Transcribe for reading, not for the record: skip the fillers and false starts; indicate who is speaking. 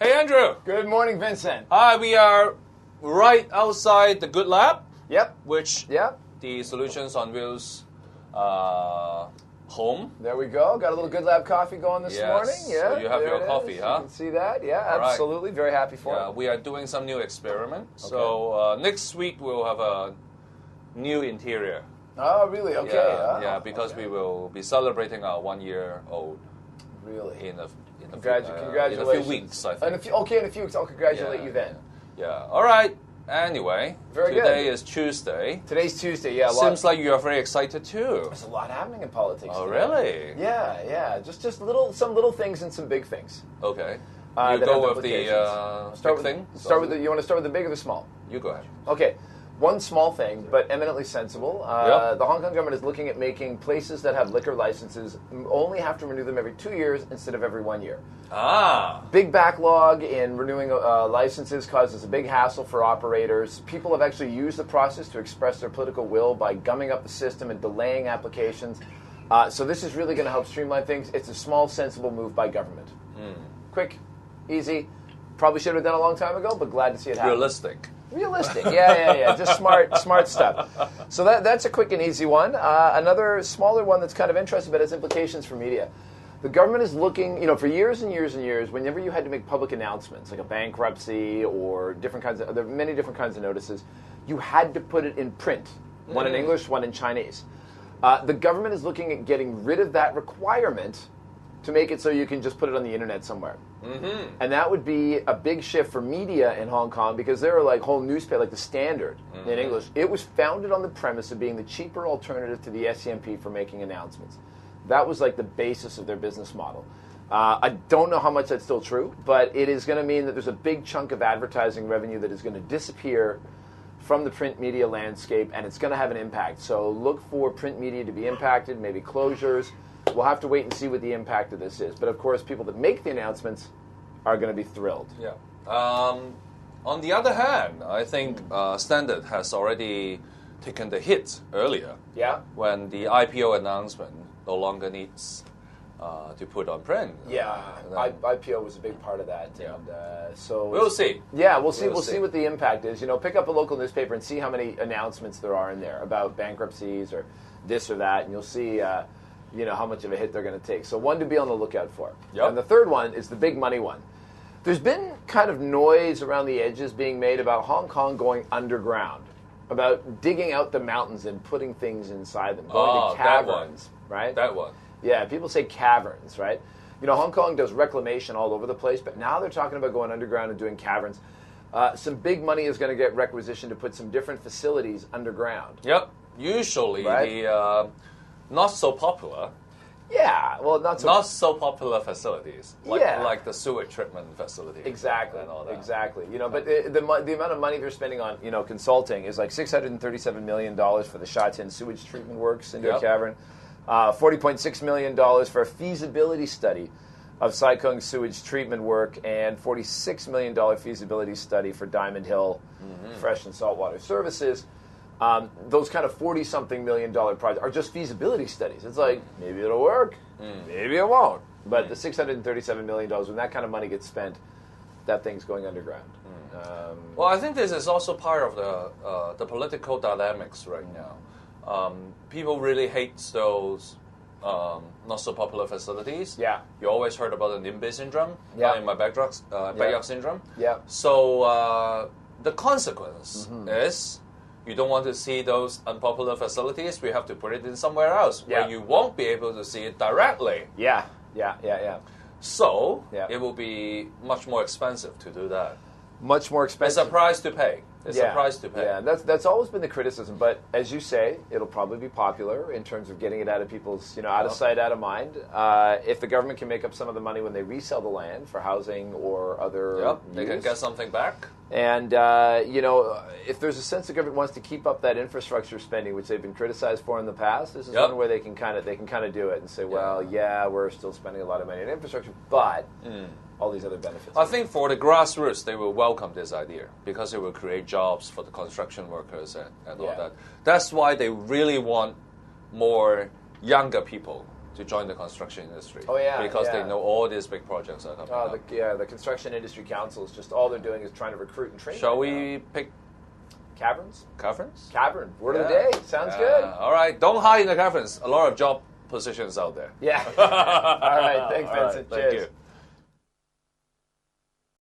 Speaker 1: Hey, Andrew.
Speaker 2: Good morning, Vincent.
Speaker 1: Hi, we are right outside the Good Lab.
Speaker 2: Yep.
Speaker 1: Which
Speaker 2: Yep.
Speaker 1: the Solutions on Wheels home.
Speaker 2: There we go. Got a little Good Lab coffee going this morning. Yeah.
Speaker 1: So you have your coffee, huh?
Speaker 2: You can see that. Yeah,
Speaker 1: All
Speaker 2: absolutely.
Speaker 1: Right.
Speaker 2: Very happy for it.
Speaker 1: We are doing some new experiment.
Speaker 2: Okay.
Speaker 1: So next week we'll have a new interior.
Speaker 2: Oh, really? Okay.
Speaker 1: Yeah, because we will be celebrating our 1 year old.
Speaker 2: Really?
Speaker 1: In a
Speaker 2: Congratulations.
Speaker 1: in a few weeks, I think.
Speaker 2: In a few weeks. I'll congratulate you then.
Speaker 1: Yeah. All right. Anyway, today is Tuesday.
Speaker 2: Today's Tuesday, yeah.
Speaker 1: Seems like you are very excited too.
Speaker 2: There's a lot happening in politics.
Speaker 1: Oh,
Speaker 2: today.
Speaker 1: really?
Speaker 2: Yeah. Just some little things and some big things.
Speaker 1: Okay. You go with the big thing?
Speaker 2: You want to start with the big or the small?
Speaker 1: You go ahead.
Speaker 2: Okay. One small thing, but eminently sensible. The Hong Kong government is looking at making places that have liquor licenses only have to renew them every 2 years instead of every 1 year. Big backlog in renewing licenses causes a big hassle for operators. People have actually used the process to express their political will by gumming up the system and delaying applications. So this is really going to help streamline things. It's a small, sensible move by government. Quick, easy. Probably should have done a long time ago, but glad to see it happen. Realistic, yeah. Just smart stuff. So that's a quick and easy one. Another smaller one that's kind of interesting, but has implications for media. The government is looking, for years and years and years, whenever you had to make public announcements, like a bankruptcy or there are many different kinds of notices, you had to put it in print, one in English, one in Chinese. The government is looking at getting rid of that requirement to make it so you can just put it on the internet somewhere. And that would be a big shift for media in Hong Kong because there are like whole newspaper, like the Standard in English. It was founded on the premise of being the cheaper alternative to the SCMP for making announcements. That was like the basis of their business model. I don't know how much that's still true, but it is going to mean that there's a big chunk of advertising revenue that is going to disappear from the print media landscape, and it's going to have an impact. So look for print media to be impacted, maybe closures. We'll have to wait and see what the impact of this is. But of course, people that make the announcements are going to be thrilled.
Speaker 1: Yeah. On the other hand, I think Standard has already taken the hit earlier.
Speaker 2: Yeah.
Speaker 1: When the IPO announcement no longer needs to put on print.
Speaker 2: Yeah. IPO was a big part of that.
Speaker 1: Yeah.
Speaker 2: And, so
Speaker 1: we'll see.
Speaker 2: Yeah, we'll see what the impact is. Pick up a local newspaper and see how many announcements there are in there about bankruptcies or this or that, and you'll see. How much of a hit they're going to take. So one to be on the lookout for.
Speaker 1: Yep.
Speaker 2: And the third one is the big money one. There's been kind of noise around the edges being made about Hong Kong going underground, about digging out the mountains and putting things inside them, going to caverns, right?
Speaker 1: That one.
Speaker 2: Yeah, people say caverns, right? Hong Kong does reclamation all over the place, but now they're talking about going underground and doing caverns. Some big money is going to get requisitioned to put some different facilities underground.
Speaker 1: Yep. Usually the not so popular.
Speaker 2: Yeah, well, not
Speaker 1: so popular facilities, like the sewage treatment facility.
Speaker 2: Exactly,
Speaker 1: and all that.
Speaker 2: Exactly. But the amount of money they're spending on consulting is like $637 million for the Sha Tin sewage treatment works into a cavern, $40.6 million for a feasibility study of Sai Kung sewage treatment work, and $46 million feasibility study for Diamond Hill fresh and saltwater services. Those kind of $40-something million projects are just feasibility studies. It's like, maybe it'll work, maybe it won't. But the $637 million, when that kind of money gets spent, that thing's going underground.
Speaker 1: Well, I think this is also part of the political dynamics right now. People really hate those not so popular facilities.
Speaker 2: Yeah.
Speaker 1: You always heard about the NIMBY syndrome, in my backyard syndrome.
Speaker 2: Yeah.
Speaker 1: So the consequence is, you don't want to see those unpopular facilities, we have to put it in somewhere else where you won't be able to see it directly.
Speaker 2: Yeah.
Speaker 1: So, it will be much more expensive to do that.
Speaker 2: Much more expensive.
Speaker 1: It's a price to pay. Yeah,
Speaker 2: that's always been the criticism. But as you say, it'll probably be popular in terms of getting it out of people's, out of sight, out of mind. If the government can make up some of the money when they resell the land for housing or other
Speaker 1: they can get something back.
Speaker 2: And, if there's a sense the government wants to keep up that infrastructure spending, which they've been criticized for in the past, this is one where they can kind of do it and say, we're still spending a lot of money on infrastructure, but all these other benefits.
Speaker 1: I think for the grassroots, they will welcome this idea because it will create jobs for the construction workers and all that. That's why they really want more younger people to join the construction industry.
Speaker 2: Oh, yeah.
Speaker 1: Because they know all these big projects are coming up.
Speaker 2: The Construction Industry Council is just all they're doing is trying to recruit and train.
Speaker 1: Shall we pick
Speaker 2: caverns?
Speaker 1: Caverns?
Speaker 2: Cavern. Word of the day. Sounds good.
Speaker 1: All right. Don't hide in the caverns. A lot of job positions out there.
Speaker 2: Yeah. All right. Thanks, Vincent.
Speaker 1: Thank
Speaker 2: Cheers.
Speaker 1: you.